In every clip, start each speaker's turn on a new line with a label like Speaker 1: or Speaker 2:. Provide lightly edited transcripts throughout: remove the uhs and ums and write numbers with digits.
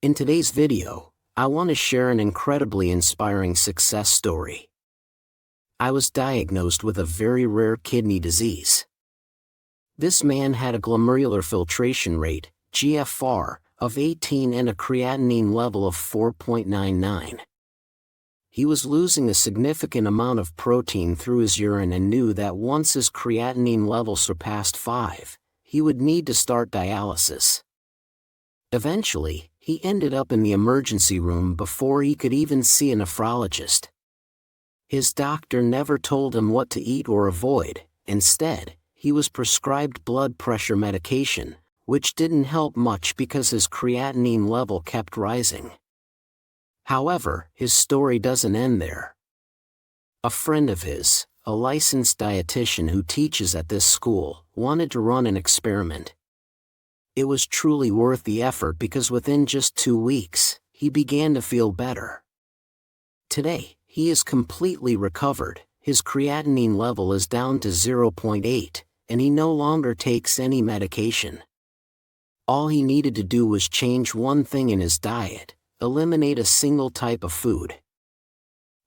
Speaker 1: In today's video, I want to share an incredibly inspiring success story. I was diagnosed with a very rare kidney disease. This man had a glomerular filtration rate, GFR, of 18 and a creatinine level of 4.99. He was losing a significant amount of protein through his urine and knew that once his creatinine level surpassed 5, he would need to start dialysis. Eventually, he ended up in the emergency room before he could even see a nephrologist. His doctor never told him what to eat or avoid. Instead, he was prescribed blood pressure medication, which didn't help much because his creatinine level kept rising. However, his story doesn't end there. A friend of his, a licensed dietitian who teaches at this school, wanted to run an experiment. It was truly worth the effort because within just 2 weeks, he began to feel better. Today, he is completely recovered, his creatinine level is down to 0.8, and he no longer takes any medication. All he needed to do was change one thing in his diet: eliminate a single type of food.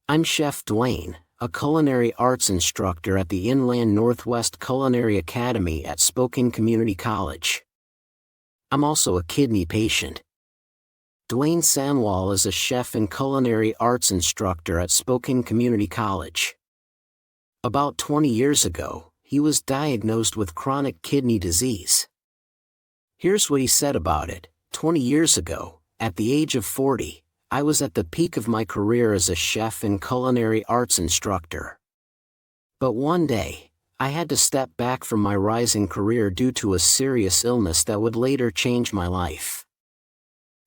Speaker 1: I'm Chef Dwayne, a culinary arts instructor at the Inland Northwest Culinary Academy at Spokane Community College. I'm also a kidney patient. Dwayne Sanwall is a chef and culinary arts instructor at Spokane Community College. About 20 years ago, he was diagnosed with chronic kidney disease. Here's what he said about it: 20 years ago, at the age of 40, I was at the peak of my career as a chef and culinary arts instructor. But one day, I had to step back from my rising career due to a serious illness that would later change my life.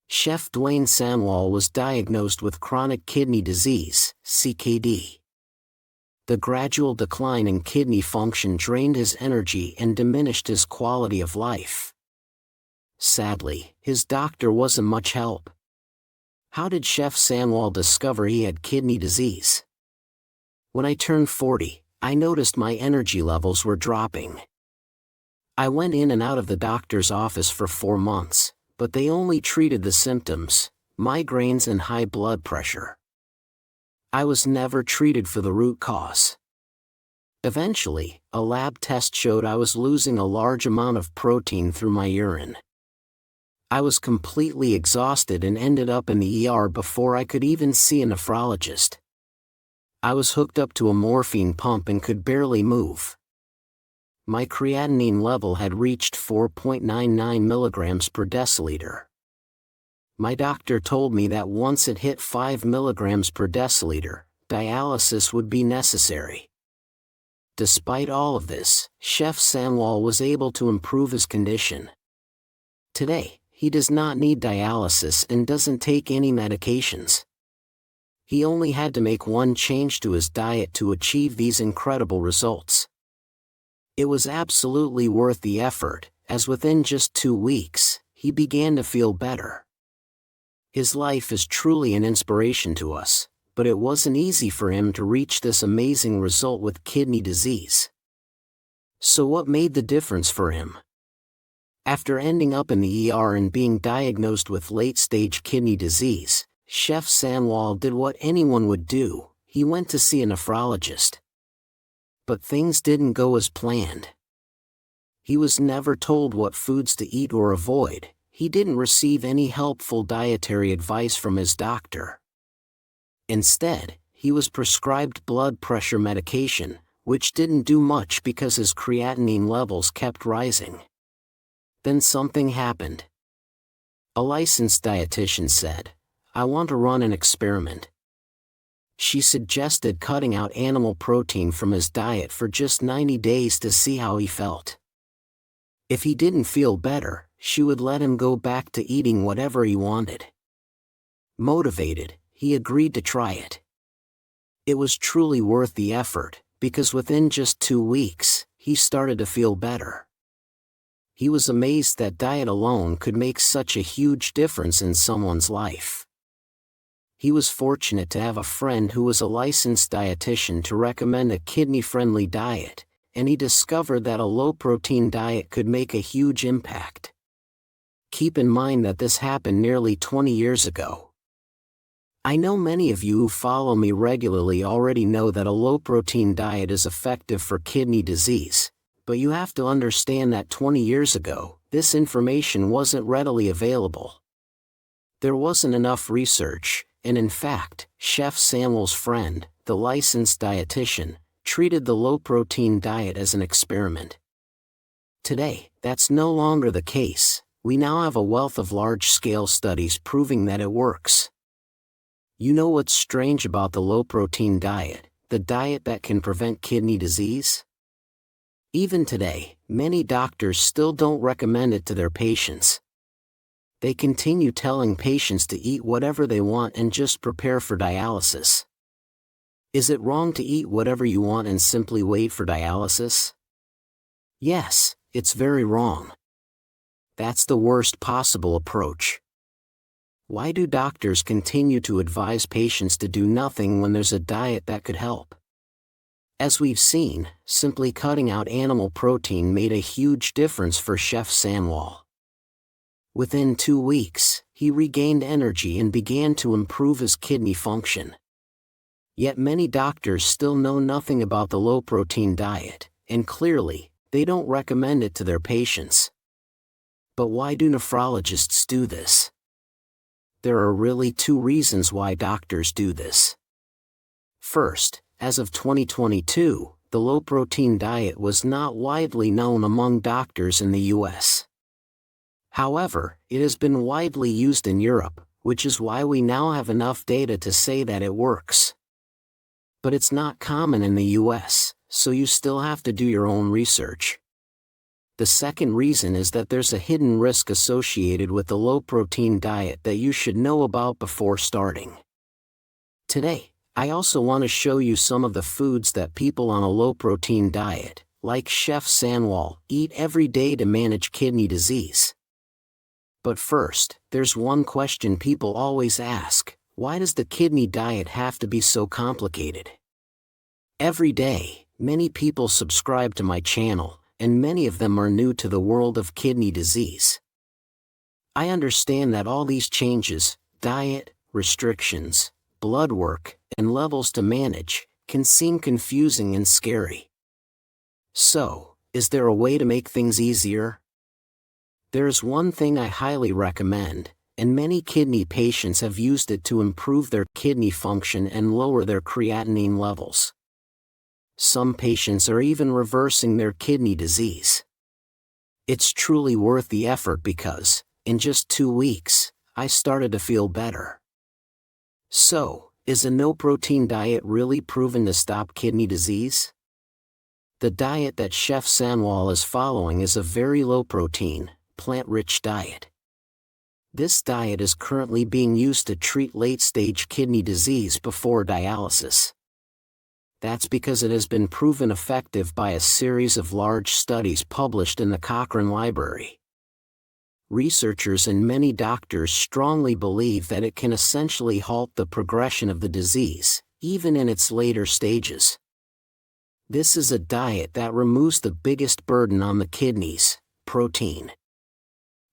Speaker 1: Chef Dwayne Sanwall was diagnosed with chronic kidney disease, CKD. The gradual decline in kidney function drained his energy and diminished his quality of life. Sadly, his doctor wasn't much help. How did Chef Sanwall discover he had kidney disease? When I turned 40, I noticed my energy levels were dropping. I went in and out of the doctor's office for 4 months, but they only treated the symptoms: migraines and high blood pressure. I was never treated for the root cause. Eventually, a lab test showed I was losing a large amount of protein through my urine. I was completely exhausted and ended up in the ER before I could even see a nephrologist. I was hooked up to a morphine pump and could barely move. My creatinine level had reached 4.99 milligrams per deciliter. My doctor told me that once it hit 5 milligrams per deciliter, dialysis would be necessary. Despite all of this, Chef Sanwall was able to improve his condition. Today, he does not need dialysis and doesn't take any medications. He only had to make one change to his diet to achieve these incredible results. It was absolutely worth the effort, as within just 2 weeks, he began to feel better. His life is truly an inspiration to us, but it wasn't easy for him to reach this amazing result with kidney disease. So what made the difference for him? After ending up in the ER and being diagnosed with late-stage kidney disease, Chef Sanwall did what anyone would do: he went to see a nephrologist. But things didn't go as planned. He was never told what foods to eat or avoid. He didn't receive any helpful dietary advice from his doctor. Instead, he was prescribed blood pressure medication, which didn't do much because his creatinine levels kept rising. Then something happened. A licensed dietitian said, "I want to run an experiment." She suggested cutting out animal protein from his diet for just 90 days to see how he felt. If he didn't feel better, she would let him go back to eating whatever he wanted. Motivated, he agreed to try it. It was truly worth the effort, because within just 2 weeks, he started to feel better. He was amazed that diet alone could make such a huge difference in someone's life. He was fortunate to have a friend who was a licensed dietitian to recommend a kidney-friendly diet, and he discovered that a low-protein diet could make a huge impact. keep in mind that this happened nearly 20 years ago. I know many of you who follow me regularly already know that a low-protein diet is effective for kidney disease, but you have to understand that 20 years ago, this information wasn't readily available. There wasn't enough research, and in fact, Chef Samuel's friend, the licensed dietitian, treated the low-protein diet as an experiment. Today, that's no longer the case. We now have a wealth of large-scale studies proving that it works. You know what's strange about the low-protein diet, the diet that can prevent kidney disease? Even today, many doctors still don't recommend it to their patients. They continue telling patients to eat whatever they want and just prepare for dialysis. Is it wrong to eat whatever you want and simply wait for dialysis? Yes, it's very wrong. That's the worst possible approach. Why do doctors continue to advise patients to do nothing when there's a diet that could help? As we've seen, simply cutting out animal protein made a huge difference for Chef Samuel. Within 2 weeks, he regained energy and began to improve his kidney function. Yet many doctors still know nothing about the low-protein diet, and clearly, they don't recommend it to their patients. But why do nephrologists do this? There are really 2 reasons why doctors do this. First, as of 2022, the low-protein diet was not widely known among doctors in the US. However, it has been widely used in Europe, which is why we now have enough data to say that it works. But it's not common in the US, so you still have to do your own research. The second reason is that there's a hidden risk associated with the low-protein diet that you should know about before starting. Today, I also want to show you some of the foods that people on a low-protein diet, like Chef Samuel, eat every day to manage kidney disease. But first, there's one question people always ask: why does the kidney diet have to be so complicated? Every day, many people subscribe to my channel, and many of them are new to the world of kidney disease. I understand that all these changes, diet, restrictions, blood work, and levels to manage, can seem confusing and scary. So, is there a way to make things easier? There's one thing I highly recommend, and many kidney patients have used it to improve their kidney function and lower their creatinine levels. Some patients are even reversing their kidney disease. It's truly worth the effort because, in just 2 weeks, I started to feel better. So, is a no-protein diet really proven to stop kidney disease? The diet that Chef Samuel is following is a very low-protein, plant-rich diet. This diet is currently being used to treat late-stage kidney disease before dialysis. That's because it has been proven effective by a series of large studies published in the Cochrane Library. Researchers and many doctors strongly believe that it can essentially halt the progression of the disease, even in its later stages. This is a diet that removes the biggest burden on the kidneys: protein.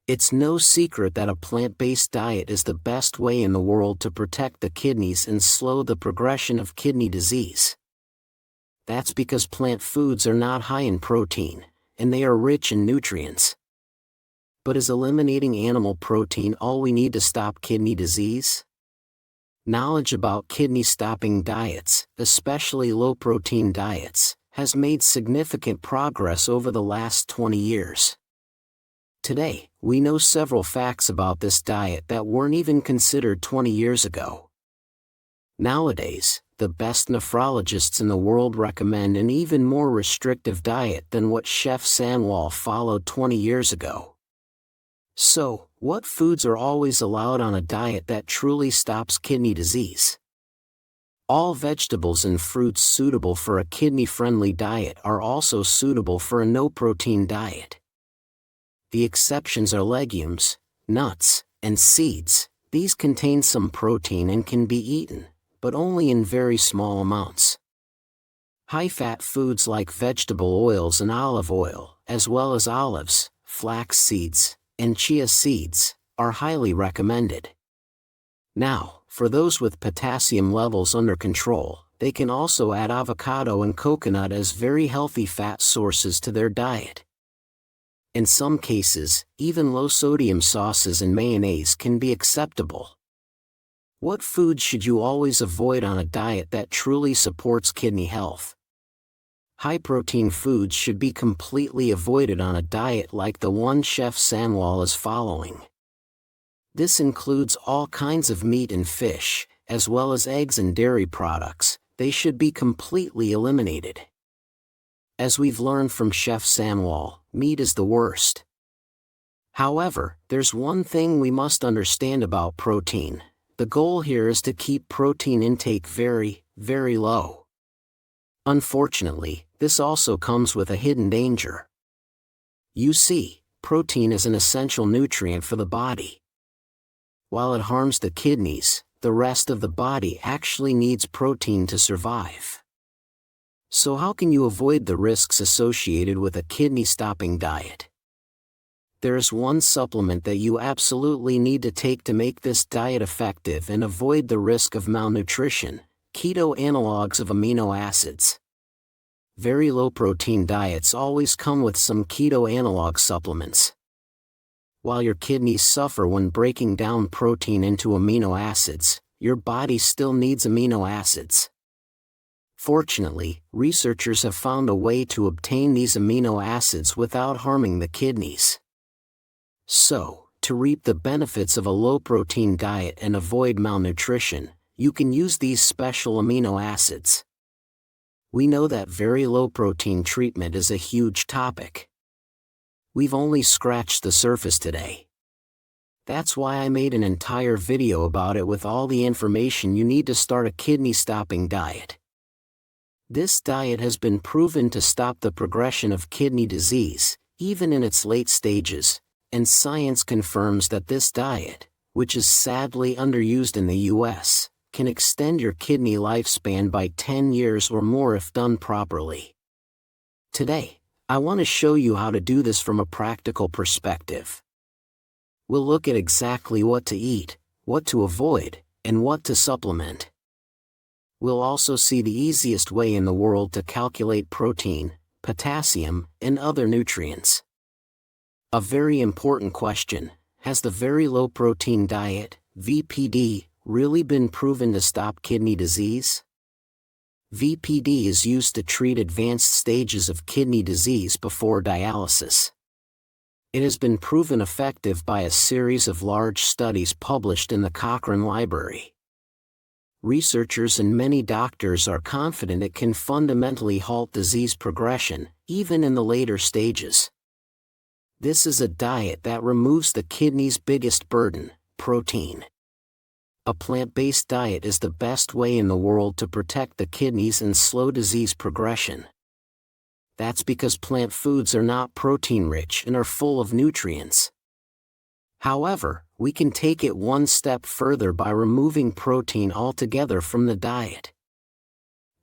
Speaker 1: It's no secret that a plant-based diet is the best way in the world to protect the kidneys and slow the progression of kidney disease. That's because plant foods are not high in protein, and they are rich in nutrients. But is eliminating animal protein all we need to stop kidney disease? Knowledge about kidney-stopping diets, especially low-protein diets, has made significant progress over the last 20 years. Today, we know several facts about this diet that weren't even considered 20 years ago. Nowadays, the best nephrologists in the world recommend an even more restrictive diet than what Chef Samuel followed 20 years ago. So, what foods are always allowed on a diet that truly stops kidney disease? All vegetables and fruits suitable for a kidney-friendly diet are also suitable for a no-protein diet. The exceptions are legumes, nuts, and seeds. These contain some protein and can be eaten, but only in very small amounts. High-fat foods like vegetable oils and olive oil, as well as olives, flax seeds, and chia seeds are highly recommended. Now, for those with potassium levels under control, they can also add avocado and coconut as very healthy fat sources to their diet. In some cases, even low-sodium sauces and mayonnaise can be acceptable. What foods should you always avoid on a diet that truly supports kidney health? High-protein foods should be completely avoided on a diet like the one Chef Sanwal is following. This includes all kinds of meat and fish, as well as eggs and dairy products. They should be completely eliminated. As we've learned from Chef Sanwal, meat is the worst. However, there's one thing we must understand about protein. The goal here is to keep protein intake very, very low. Unfortunately, this also comes with a hidden danger. You see, protein is an essential nutrient for the body. While it harms the kidneys, the rest of the body actually needs protein to survive. So how can you avoid the risks associated with a kidney-stopping diet? There's one supplement that you absolutely need to take to make this diet effective and avoid the risk of malnutrition: keto analogs of amino acids. Very low-protein diets always come with some keto analog supplements. While your kidneys suffer when breaking down protein into amino acids, your body still needs amino acids. Fortunately, researchers have found a way to obtain these amino acids without harming the kidneys. So, to reap the benefits of a low-protein diet and avoid malnutrition, you can use these special amino acids. We know that very low-protein treatment is a huge topic. We've only scratched the surface today. That's why I made an entire video about it with all the information you need to start a kidney-stopping diet. This diet has been proven to stop the progression of kidney disease, even in its late stages, and science confirms that this diet, which is sadly underused in the US, can extend your kidney lifespan by 10 years or more if done properly. Today, I want to show you how to do this from a practical perspective. We'll look at exactly what to eat, what to avoid, and what to supplement. We'll also see the easiest way in the world to calculate protein, potassium, and other nutrients. A very important question: has the very low-protein diet, VPD, really been proven to stop kidney disease? VPD is used to treat advanced stages of kidney disease before dialysis. It has been proven effective by a series of large studies published in the Cochrane Library. Researchers and many doctors are confident it can fundamentally halt disease progression, even in the later stages. This is a diet that removes the kidney's biggest burden: protein. A plant-based diet is the best way in the world to protect the kidneys and slow disease progression. That's because plant foods are not protein-rich and are full of nutrients. However, we can take it one step further by removing protein altogether from the diet.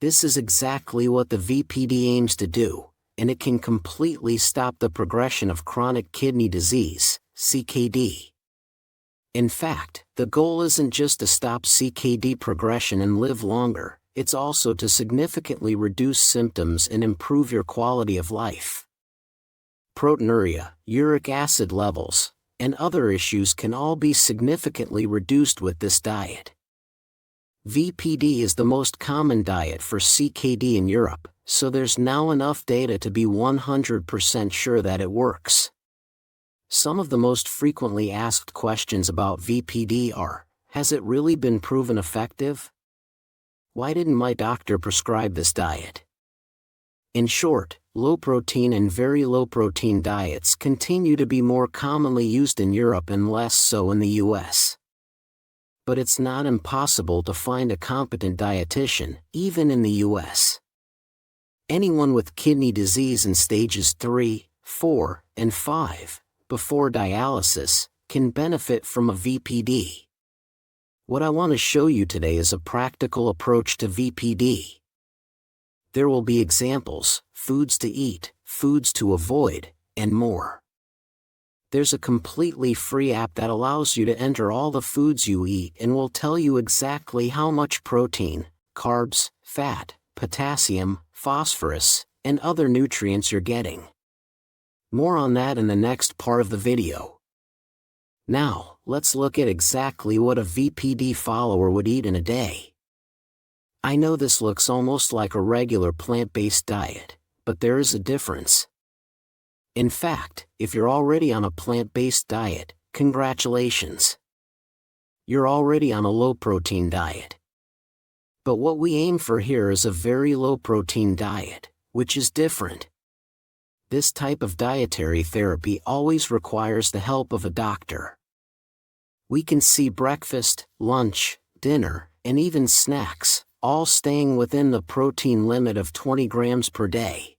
Speaker 1: This is exactly what the VPD aims to do, and it can completely stop the progression of chronic kidney disease, CKD. In fact, the goal isn't just to stop CKD progression and live longer, it's also to significantly reduce symptoms and improve your quality of life. Proteinuria, uric acid levels, and other issues can all be significantly reduced with this diet. VPD is the most common diet for CKD in Europe, so there's now enough data to be 100% sure that it works. Some of the most frequently asked questions about VPD are: has it really been proven effective? Why didn't my doctor prescribe this diet? In short, low-protein and very low-protein diets continue to be more commonly used in Europe and less so in the US. But it's not impossible to find a competent dietitian, even in the US. Anyone with kidney disease in stages 3, 4, and 5, before dialysis, can benefit from a VPD. What I want to show you today is a practical approach to VPD. There will be examples, foods to eat, foods to avoid, and more. there's a completely free app that allows you to enter all the foods you eat and will tell you exactly how much protein, carbs, fat, potassium, phosphorus, and other nutrients you're getting. More on that in the next part of the video. Now, let's look at exactly what a VPD follower would eat in a day. I know this looks almost like a regular plant-based diet, but there is a difference. In fact, if you're already on a plant-based diet, congratulations. You're already on a low-protein diet. But what we aim for here is a very low-protein diet, which is different. This type of dietary therapy always requires the help of a doctor. We can see breakfast, lunch, dinner, and even snacks, all staying within the protein limit of 20 grams per day.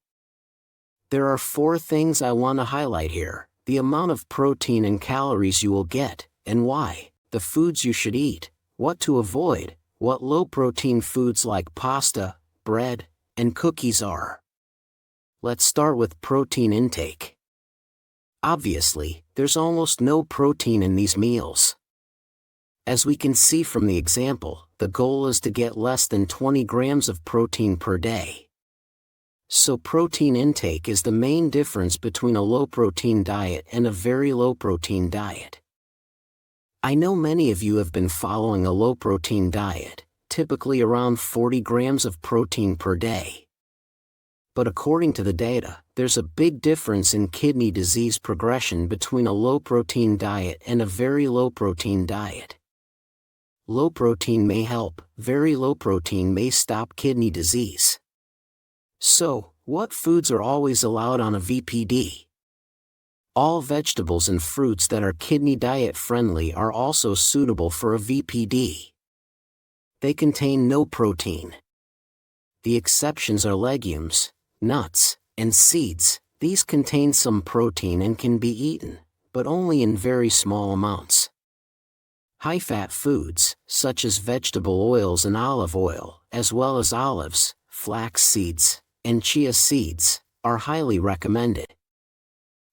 Speaker 1: There are 4 things I want to highlight here: the amount of protein and calories you will get, and why, the foods you should eat, what to avoid, what low-protein foods like pasta, bread, and cookies are. Let's start with protein intake. Obviously, there's almost no protein in these meals. As we can see from the example, the goal is to get less than 20 grams of protein per day. So protein intake is the main difference between a low-protein diet and a very low-protein diet. I know many of you have been following a low-protein diet, typically around 40 grams of protein per day. But according to the data, there's a big difference in kidney disease progression between a low-protein diet and a very low-protein diet. Low protein may help, very low protein may stop kidney disease. So, what foods are always allowed on a VPD? All vegetables and fruits that are kidney diet friendly are also suitable for a VPD. They contain no protein. The exceptions are legumes, nuts, and seeds. These contain some protein and can be eaten, but only in very small amounts. High-fat foods, such as vegetable oils and olive oil, as well as olives, flax seeds, and chia seeds, are highly recommended.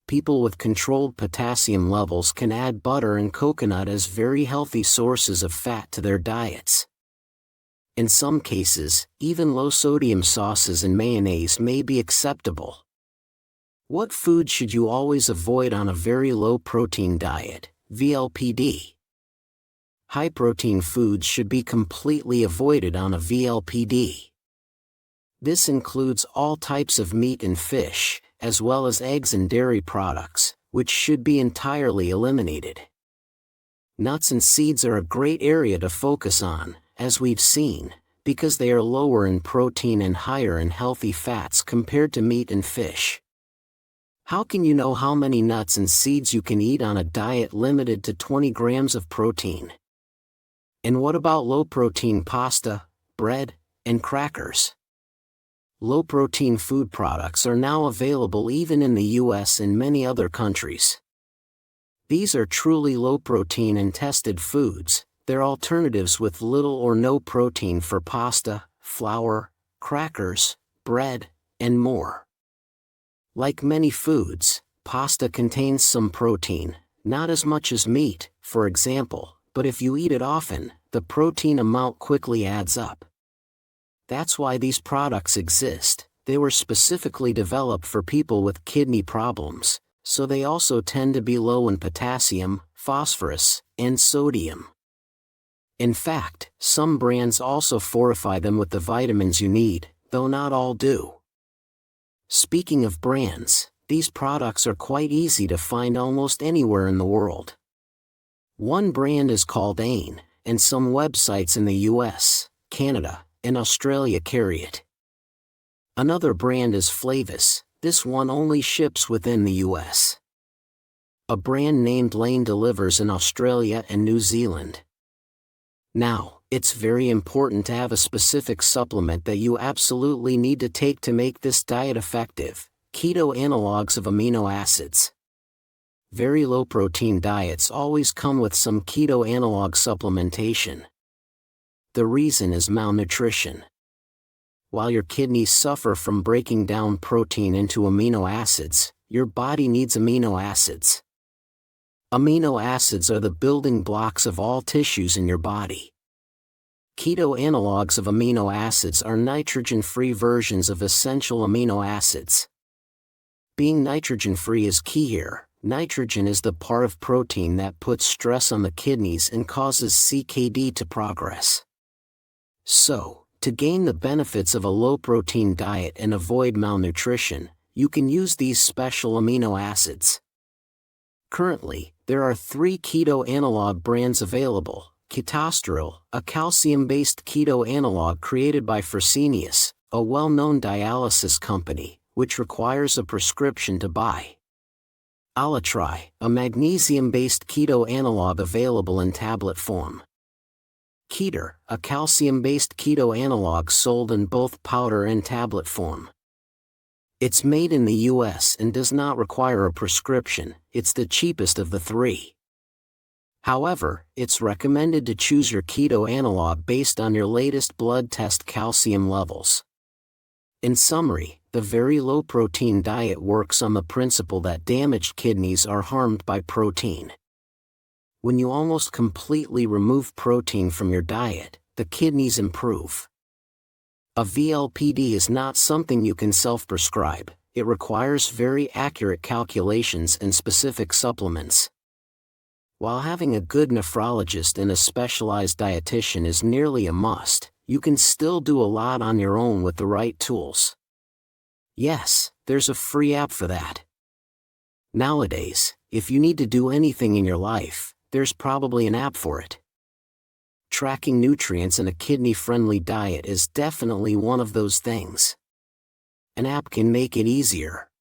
Speaker 1: People with controlled potassium levels can add butter and coconut as very healthy sources of fat to their diets. In some cases, even low-sodium sauces and mayonnaise may be acceptable. What food should you always avoid on a very low-protein diet, VLPD? High-protein foods should be completely avoided on a VLPD. This includes all types of meat and fish, as well as eggs and dairy products, which should be entirely eliminated. Nuts and seeds are a great area to focus on, as we've seen, because they are lower in protein and higher in healthy fats compared to meat and fish. How can you know how many nuts and seeds you can eat on a diet limited to 20 grams of protein? And what about low-protein pasta, bread, and crackers? Low-protein food products are now available even in the US and many other countries. These are truly low-protein and tested foods. They're alternatives with little or no protein for pasta, flour, crackers, bread, and more. Like many foods, pasta contains some protein, not as much as meat, for example, but if you eat it often, the protein amount quickly adds up. That's why these products exist. They were specifically developed for people with kidney problems, so they also tend to be low in potassium, phosphorus, and sodium. In fact, some brands also fortify them with the vitamins you need, though not all do. Speaking of brands, these products are quite easy to find almost anywhere in the world. One brand is called AIN, and some websites in the US, Canada, and Australia carry it. Another brand is Flavis. This one only ships within the US. A brand named Lane delivers in Australia and New Zealand. Now, it's very important to have a specific supplement that you absolutely need to take to make this diet effective: keto analogs of amino acids. Very low-protein diets always come with some keto analog supplementation. The reason is malnutrition. While your kidneys suffer from breaking down protein into amino acids, your body needs amino acids. Amino acids are the building blocks of all tissues in your body. Keto analogs of amino acids are nitrogen-free versions of essential amino acids. Being nitrogen-free is key here. Nitrogen is the part of protein that puts stress on the kidneys and causes CKD to progress. So, to gain the benefits of a low-protein diet and avoid malnutrition, you can use these special amino acids. Currently, there are 3 keto analog brands available. Ketosterol, a calcium-based keto analog created by Fresenius, a well-known dialysis company, which requires a prescription to buy. Allatri, a magnesium-based keto analog available in tablet form. Keter, a calcium-based keto analog sold in both powder and tablet form. It's made in the US and does not require a prescription. It's the cheapest of the 3. However, it's recommended to choose your keto analog based on your latest blood test calcium levels. In summary, the very low-protein diet works on the principle that damaged kidneys are harmed by protein. When you almost completely remove protein from your diet, the kidneys improve. A VLPD is not something you can self-prescribe. It requires very accurate calculations and specific supplements. While having a good nephrologist and a specialized dietitian is nearly a must, you can still do a lot on your own with the right tools. Yes, there's a free app for that. Nowadays, if you need to do anything in your life, there's probably an app for it. Tracking nutrients in a kidney-friendly diet is definitely one of those things. An app can make it easier.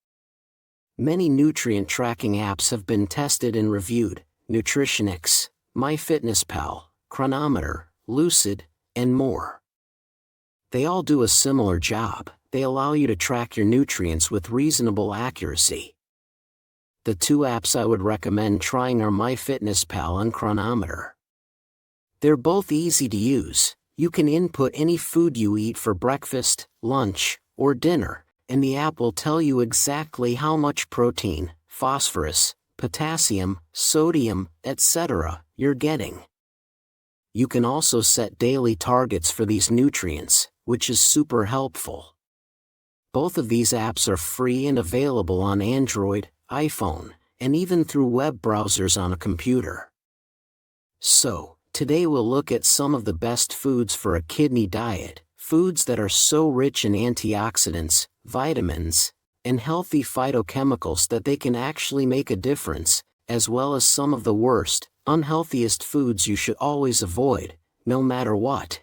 Speaker 1: Many nutrient tracking apps have been tested and reviewed: Nutritionix, MyFitnessPal, Chronometer, Lucid, and more. They all do a similar job. They allow you to track your nutrients with reasonable accuracy. The 2 apps I would recommend trying are MyFitnessPal and Chronometer. They're both easy to use. You can input any food you eat for breakfast, lunch, or dinner, and the app will tell you exactly how much protein, phosphorus, potassium, sodium, etc. you're getting. You can also set daily targets for these nutrients, which is super helpful. Both of these apps are free and available on Android, iPhone, and even through web browsers on a computer. So, today we'll look at some of the best foods for a kidney diet, foods that are so rich in antioxidants, vitamins, and healthy phytochemicals that they can actually make a difference, as well as some of the worst, unhealthiest foods you should always avoid, no matter what.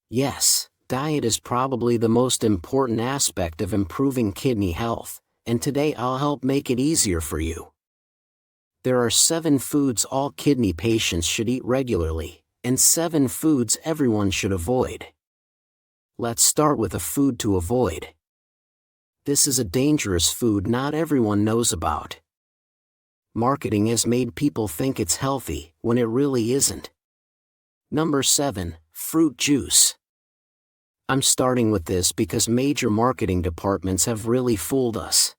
Speaker 1: Yes, diet is probably the most important aspect of improving kidney health, and today I'll help make it easier for you. There are 7 foods all kidney patients should eat regularly, and 7 foods everyone should avoid. Let's start with a food to avoid. This is a dangerous food not everyone knows about. Marketing has made people think it's healthy, when it really isn't. Number 7, fruit juice. I'm starting with this because major marketing departments have really fooled us.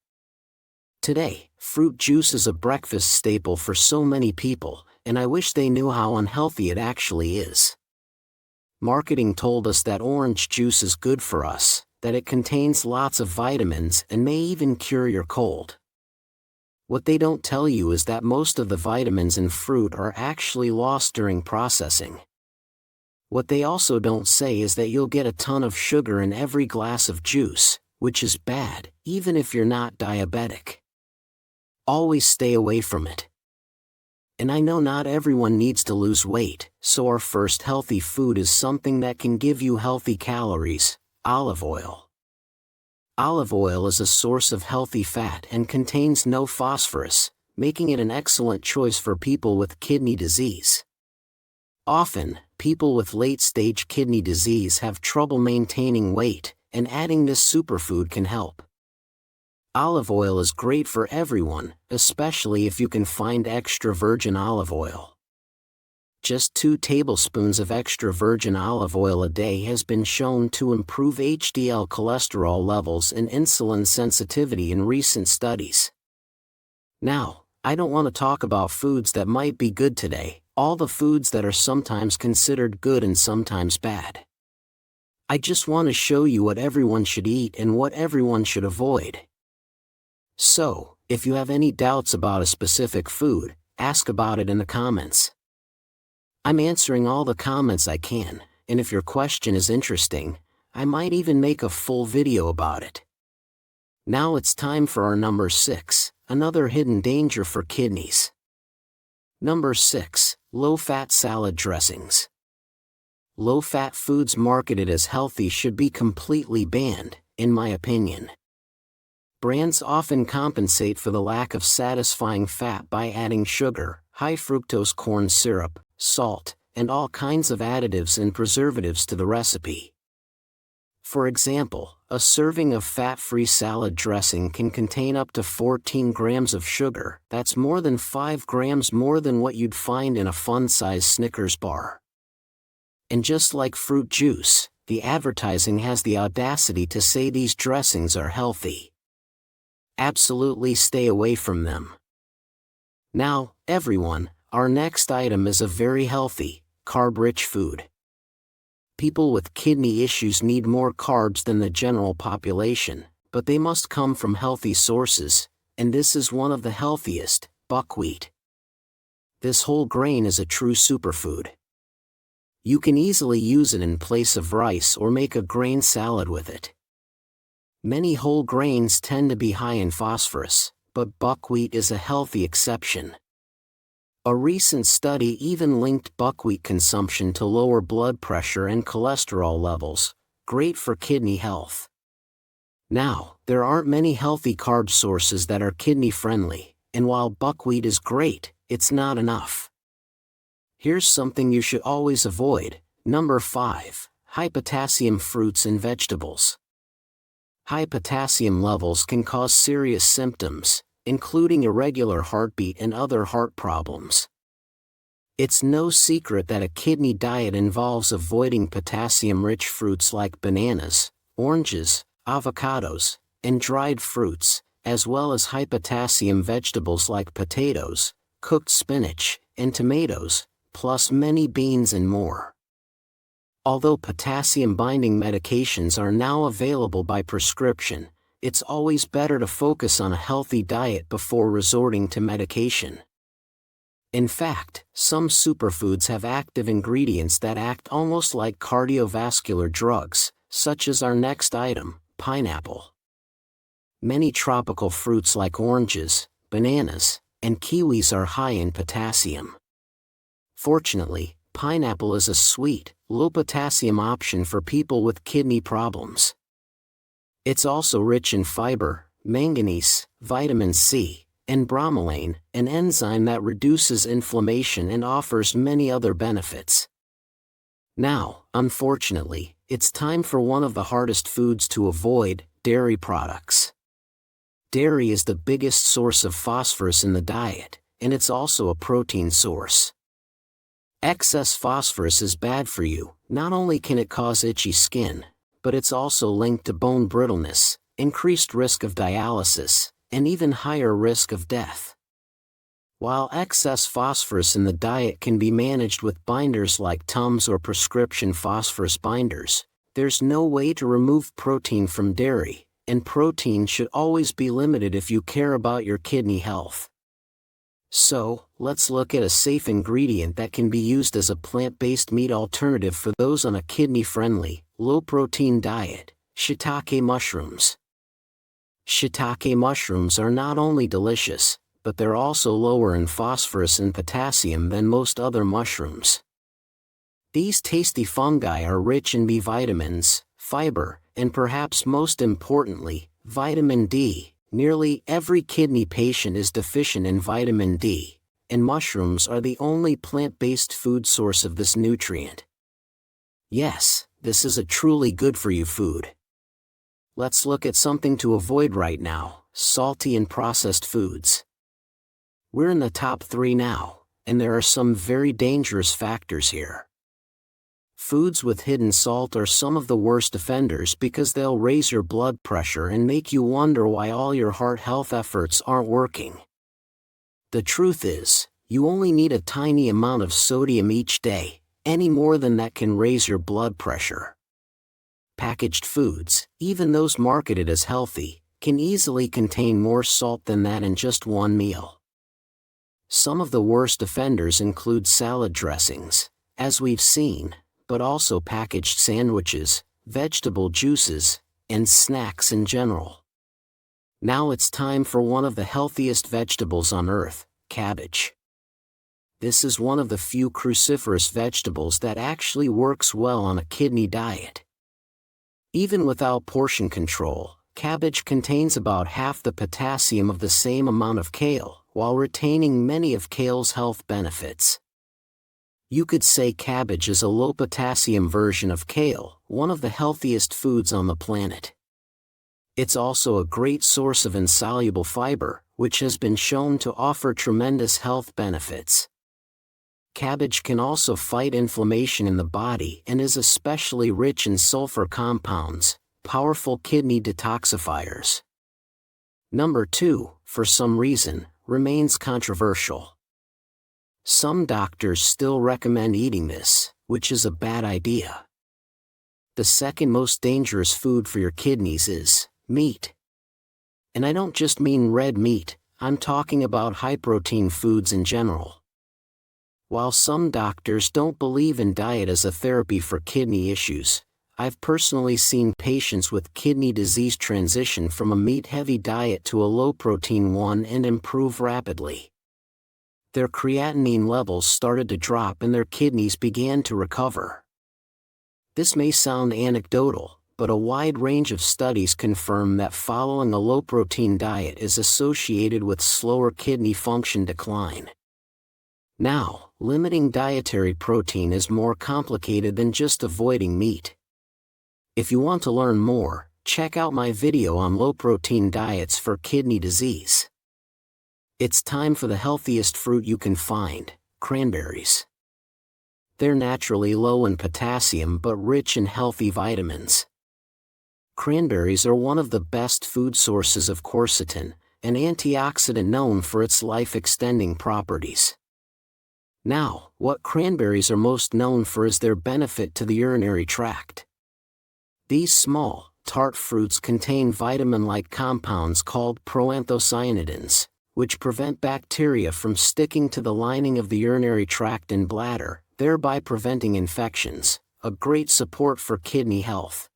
Speaker 1: Today, fruit juice is a breakfast staple for so many people, and I wish they knew how unhealthy it actually is. Marketing told us that orange juice is good for us, that it contains lots of vitamins and may even cure your cold. What they don't tell you is that most of the vitamins in fruit are actually lost during processing. What they also don't say is that you'll get a ton of sugar in every glass of juice, which is bad, even if you're not diabetic. Always stay away from it. And I know not everyone needs to lose weight, so our first healthy food is something that can give you healthy calories: olive oil. Olive oil is a source of healthy fat and contains no phosphorus, making it an excellent choice for people with kidney disease. Often, people with late-stage kidney disease have trouble maintaining weight, and adding this superfood can help. Olive oil is great for everyone, especially if you can find extra virgin olive oil. Just 2 tablespoons of extra virgin olive oil a day has been shown to improve HDL cholesterol levels and insulin sensitivity in recent studies. Now, I don't want to talk about foods that might be good today, all the foods that are sometimes considered good and sometimes bad. I just want to show you what everyone should eat and what everyone should avoid. So, if you have any doubts about a specific food, ask about it in the comments. I'm answering all the comments I can, and if your question is interesting, I might even make a full video about it. Now it's time for our number 6, another hidden danger for kidneys. Number 6, low-fat salad dressings. Low-fat foods marketed as healthy should be completely banned, in my opinion. Brands often compensate for the lack of satisfying fat by adding sugar, high-fructose corn syrup, salt, and all kinds of additives and preservatives to the recipe. For example, a serving of fat-free salad dressing can contain up to 14 grams of sugar. That's more than 5 grams more than what you'd find in a fun-sized Snickers bar. And just like fruit juice, the advertising has the audacity to say these dressings are healthy. Absolutely stay away from them. Now, everyone, our next item is a very healthy, carb-rich food. People with kidney issues need more carbs than the general population, but they must come from healthy sources, and this is one of the healthiest, buckwheat. This whole grain is a true superfood. You can easily use it in place of rice or make a grain salad with it. Many whole grains tend to be high in phosphorus, but buckwheat is a healthy exception. A recent study even linked buckwheat consumption to lower blood pressure and cholesterol levels, great for kidney health. Now, there aren't many healthy carb sources that are kidney-friendly, and while buckwheat is great, it's not enough. Here's something you should always avoid. Number 5, high potassium fruits and vegetables. High potassium levels can cause serious symptoms, including irregular heartbeat and other heart problems. It's no secret that a kidney diet involves avoiding potassium-rich fruits like bananas, oranges, avocados, and dried fruits, as well as high-potassium vegetables like potatoes, cooked spinach, and tomatoes, plus many beans and more. Although potassium-binding medications are now available by prescription, it's always better to focus on a healthy diet before resorting to medication. In fact, some superfoods have active ingredients that act almost like cardiovascular drugs, such as our next item, pineapple. Many tropical fruits like oranges, bananas, and kiwis are high in potassium. Fortunately, pineapple is a sweet, low-potassium option for people with kidney problems. It's also rich in fiber, manganese, vitamin C, and bromelain, an enzyme that reduces inflammation and offers many other benefits. Now, unfortunately, it's time for one of the hardest foods to avoid, dairy products. Dairy is the biggest source of phosphorus in the diet, and it's also a protein source. Excess phosphorus is bad for you. Not only can it cause itchy skin, but it's also linked to bone brittleness, increased risk of dialysis, and even higher risk of death. While excess phosphorus in the diet can be managed with binders like Tums or prescription phosphorus binders, there's no way to remove protein from dairy, and protein should always be limited if you care about your kidney health. So, let's look at a safe ingredient that can be used as a plant-based meat alternative for those on a kidney-friendly, low-protein diet: shiitake mushrooms. Shiitake mushrooms are not only delicious, but they're also lower in phosphorus and potassium than most other mushrooms. These tasty fungi are rich in B vitamins, fiber, and perhaps most importantly, vitamin D. Nearly every kidney patient is deficient in vitamin D, and mushrooms are the only plant-based food source of this nutrient. Yes, this is a truly good-for-you food. Let's look at something to avoid right now: salty and processed foods. We're in the top 3 now, and there are some very dangerous factors here. Foods with hidden salt are some of the worst offenders because they'll raise your blood pressure and make you wonder why all your heart health efforts aren't working. The truth is, you only need a tiny amount of sodium each day. Any more than that can raise your blood pressure. Packaged foods, even those marketed as healthy, can easily contain more salt than that in just one meal. Some of the worst offenders include salad dressings, as we've seen, but also packaged sandwiches, vegetable juices, and snacks in general. Now it's time for one of the healthiest vegetables on earth, cabbage. This is one of the few cruciferous vegetables that actually works well on a kidney diet. Even without portion control, cabbage contains about half the potassium of the same amount of kale, while retaining many of kale's health benefits. You could say cabbage is a low-potassium version of kale, one of the healthiest foods on the planet. It's also a great source of insoluble fiber, which has been shown to offer tremendous health benefits. Cabbage can also fight inflammation in the body and is especially rich in sulfur compounds, powerful kidney detoxifiers. Number 2, for some reason, remains controversial. Some doctors still recommend eating this, which is a bad idea. The second most dangerous food for your kidneys is meat. And I don't just mean red meat, I'm talking about high-protein foods in general. While some doctors don't believe in diet as a therapy for kidney issues, I've personally seen patients with kidney disease transition from a meat-heavy diet to a low-protein one and improve rapidly. Their creatinine levels started to drop and their kidneys began to recover. This may sound anecdotal, but a wide range of studies confirm that following a low-protein diet is associated with slower kidney function decline. Now, limiting dietary protein is more complicated than just avoiding meat. If you want to learn more, check out my video on low-protein diets for kidney disease. It's time for the healthiest fruit you can find, cranberries. They're naturally low in potassium but rich in healthy vitamins. Cranberries are one of the best food sources of quercetin, an antioxidant known for its life-extending properties. Now, what cranberries are most known for is their benefit to the urinary tract. These small, tart fruits contain vitamin-like compounds called proanthocyanidins, which prevent bacteria from sticking to the lining of the urinary tract and bladder, thereby preventing infections, a great support for kidney health.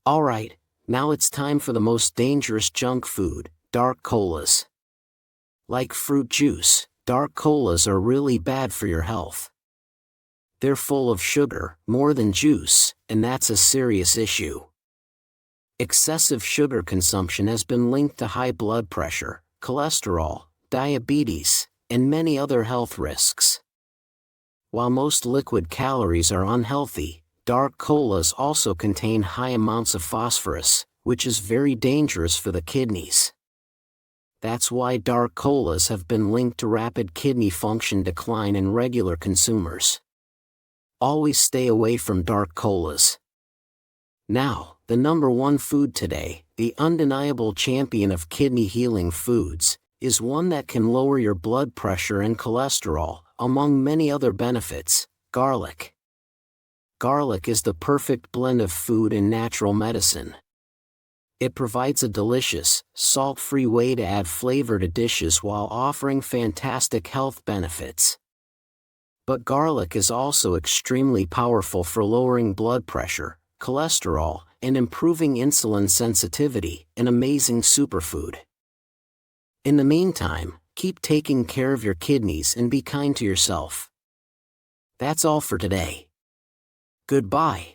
Speaker 1: Alright, now it's time for the most dangerous junk food, dark colas. Like fruit juice, dark colas are really bad for your health. They're full of sugar, more than juice, and that's a serious issue. Excessive sugar consumption has been linked to high blood pressure, cholesterol, diabetes, and many other health risks. While most liquid calories are unhealthy, dark colas also contain high amounts of phosphorus, which is very dangerous for the kidneys. That's why dark colas have been linked to rapid kidney function decline in regular consumers. Always stay away from dark colas. Now, the number 1 food today, the undeniable champion of kidney healing foods, is one that can lower your blood pressure and cholesterol, among many other benefits: garlic. Garlic is the perfect blend of food and natural medicine. It provides a delicious, salt-free way to add flavor to dishes while offering fantastic health benefits. But garlic is also extremely powerful for lowering blood pressure, cholesterol, and improving insulin sensitivity, an amazing superfood. In the meantime, keep taking care of your kidneys and be kind to yourself. That's all for today. Goodbye.